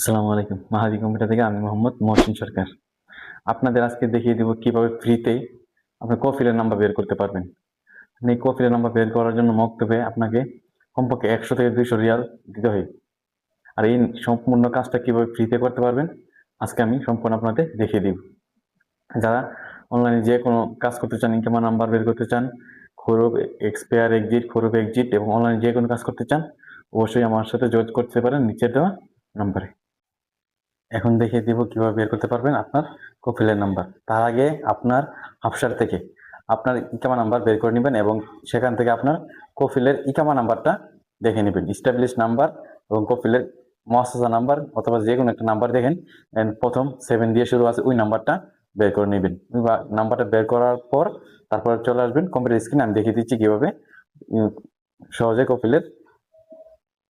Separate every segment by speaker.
Speaker 1: আসসালামু আলাইকুম। মাহাদি কম্পিউটার থেকে আমি মোহাম্মদ মহসিন সরকার। আপনাদের আজকে দেখিয়ে দেব কিভাবে ফ্রিতে আপনি কফিলের নাম্বার বের করতে পারবেন। এই কফিলের নাম্বার বের করার জন্য মক্তবে আপনাকে কমপক্ষে 100 থেকে 200 রিয়াল দিতে হয়। আর এই সম্পূর্ণ কাজটা কিভাবে ফ্রিতে করতে পারবেন আজকে আমি সম্পূর্ণ আপনাদের দেখিয়ে দিব। যারা অনলাইনে যে কোনো কাজ করতে চান, ইনকাম নাম্বার বের করতে চান, খরুব এক্সপায়ার এক্সিট, খরুব এক্সিট এবং অনলাইনে যে কোনো কাজ করতে চান, অবশ্যই আমার সাথে যোগাযোগ করতে পারেন নিচে দেওয়া নাম্বারে। এখন দেখিয়ে দিব কিভাবে বের করতে পারবেন আপনার কফিলের নাম্বার। তার আগে আপনার আফসার থেকে আপনার ইকামা নাম্বার বের করে নেবেন এবং সেখান থেকে আপনার কফিলের ইকামা নাম্বারটা দেখে নেবেন। ইস্টাবলিশ নাম্বার এবং কফিলের মুআসাসা নাম্বার অথবা যে কোনো একটা নাম্বার দেখেন, প্রথম 7 দিয়ে শুরু আছে ওই নাম্বারটা বের করে নেবেন। নাম্বারটা বের করার পর তারপর চলে আসবেন কম্পিউটার স্ক্রিনে। আমি দেখিয়ে দিচ্ছি কিভাবে সহজে কফিলের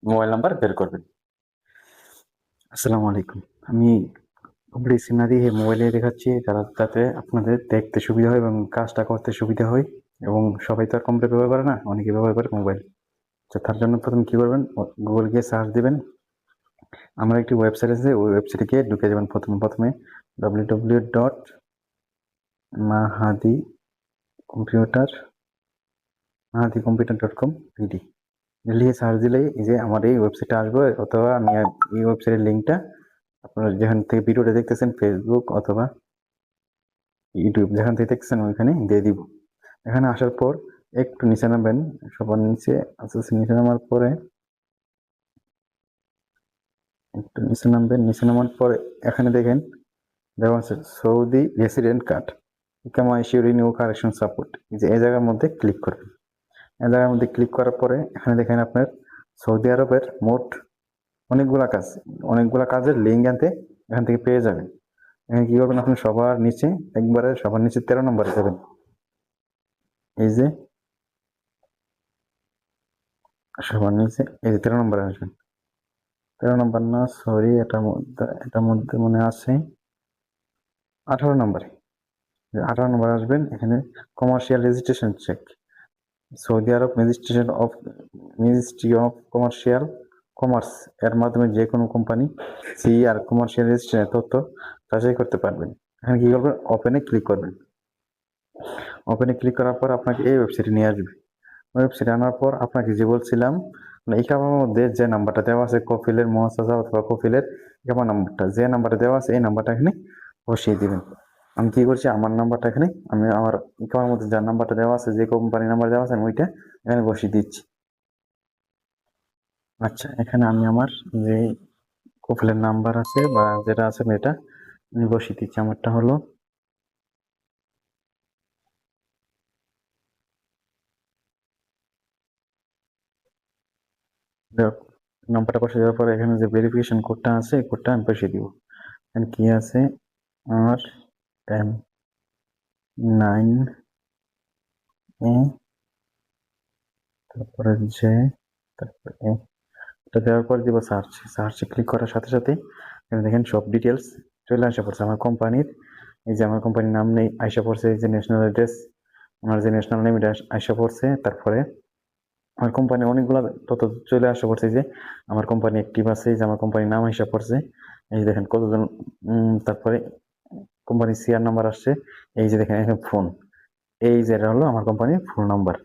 Speaker 1: মোবাইল নাম্বার বের করবেন। আসসালামু আলাইকুম। আমি কমপ্লিট সিনারি মোবাইলে দেখাচ্ছি যাতে আপনাদের দেখতে সুবিধা হয় এবং কাজটা করতে সুবিধা হয়। এবং সবাই তো আর কম্পিউটার ব্যবহার করে না, অনেকে ব্যবহার করে মোবাইল। তো তার জন্য প্রথম কি করবেন, গুগল গিয়ে সার্চ দিবেন। আমার একটি ওয়েবসাইট আছে, ওই ওয়েবসাইটে গিয়ে ঢুকে যাবেন। প্রথমে www.mahadi computer.com লিখে সার্চ দিলেই এই যে আমার এই ওয়েবসাইটে আসবে, অথবা আমি এই ওয়েবসাইটের লিঙ্কটা আপনারা যেখান থেকে ভিডিওটা দেখতেছেন, ফেসবুক অথবা ইউটিউব যেখান থেকে দেখছেন ওইখানে দিয়ে দিব। এখানে আসার পর একটু নিচে নামবেন, সবার নিচে আস্তে আস্তে নিচে নামার পরে একটু নিচে নামবেন। নিচে নামার পরে এখানে দেখেন দেওয়া আছে সৌদি রেসিডেন্ট কার্ড, ইকামা ইস্যু রিনিউ কারেকশন সাপোর্ট। এই জায়গার মধ্যে ক্লিক করবেন। এই জায়গার মধ্যে ক্লিক করার পরে এখানে দেখেন আপনার সৌদি আরবের মোট অনেকগুলা কাজের লিঙ্ক আনতে এখান থেকে পেয়ে যাবেন। এখানে কি করবেন, আপনি সবার নিচে 13 নম্বরে যাবেন। এই যে সবার নিচে এই যে 13 নম্বরে আসবেন। 13 নম্বর না, সরি, এটার মধ্যে মনে আছে 18 নম্বরে। 18 নম্বরে আসবেন। এখানে commercial registration check, Saudi Arab ministry of commerce এর মাধ্যমে যে কোনো কোম্পানি আর কমার্শিয়াল রেজিস্ট্রেশনের তথ্য যাচাই করতে পারবেন। এখানে কি করবেন, ওপেনে ক্লিক করবেন। ওপেনে ক্লিক করার পর আপনাকে এই ওয়েবসাইটে নিয়ে আসবে। ওয়েবসাইটে আনার পর আপনাকে যে বলছিলাম, এই কামার মধ্যে যে নাম্বারটা দেওয়া আছে কফিলের মুআসাসা অথবা কফিলের ইকামা নাম্বারটা, যে নাম্বারটা দেওয়া আছে এই নাম্বারটা এখানে বসিয়ে দিবেন। আমি কি করছি, আমার নাম্বারটা এখানে আমি আমার ইকামার মধ্যে যার নাম্বারটা দেওয়া আছে, যে কোম্পানির নাম্বার দেওয়া আছে আমি ওইটা এখানে বসিয়ে দিচ্ছি। আচ্ছা, এখানে আমি আমার যে কফিলের নাম্বার আছে বা যেটা আছে এটা আমি বসিয়ে দিচ্ছি। আমারটা হলো নাম্বারটা বসে দেওয়ার পরে এখানে যে ভেরিফিকেশন কোডটা আছে এই কোডটা আমি বসিয়ে দিব। এখানে কি আছে, RM9A, তারপরে যে, তারপরে এটা দেওয়ার পর দিব সার্চে ক্লিক করার সাথে সাথে এখানে দেখেন সব ডিটেলস চলে আসা পড়ছে আমার কোম্পানির। এই যে আমার কোম্পানির নাম নেই আইসা পড়ছে, এই যে ন্যাশনাল অ্যাড্রেস, আমার যে ন্যাশনাল নেম এটা আইসা পড়ছে। তারপরে আমার কোম্পানি অনেকগুলো তথ্য চলে আসা পড়ছে, যে আমার কোম্পানি অ্যাক্টিভ আছে, যে আমার কোম্পানির নাম আইসা পড়ছে। এই যে দেখেন কতজন, তারপরে কোম্পানির সিআর নাম্বার আসছে। এই যে দেখেন এখানে ফোন, এই যে এটা হলো আমার কোম্পানির ফোন নাম্বার।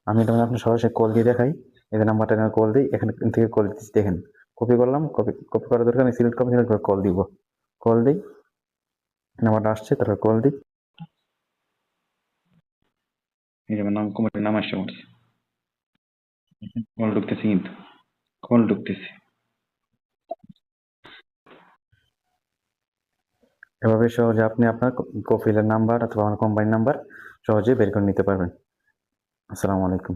Speaker 1: আমি তখন আপনার সরাসরি কল দিয়ে দেখাই। এই যে নাম্বারটা কল দিই, এখান থেকে কল দিচ্ছি। দেখেন কপি করলাম, কপি করার দরকার নেই, সিলেক্ট করে কল দিব। কল দিই, নাম্বারটা আসছে, তারপর কল দিই। এই যে আমার নাম, কোম্পানির নাম আসছে আমার, কল ঢুকতেছে, কিন্তু কল ঢুকতেছে। এভাবে সহজে আপনি আপনার কফিলের নাম্বার অথবা আমার কোম্পানির নাম্বার সহজে বের করে নিতে পারবেন। আসসালামু আলাইকুম।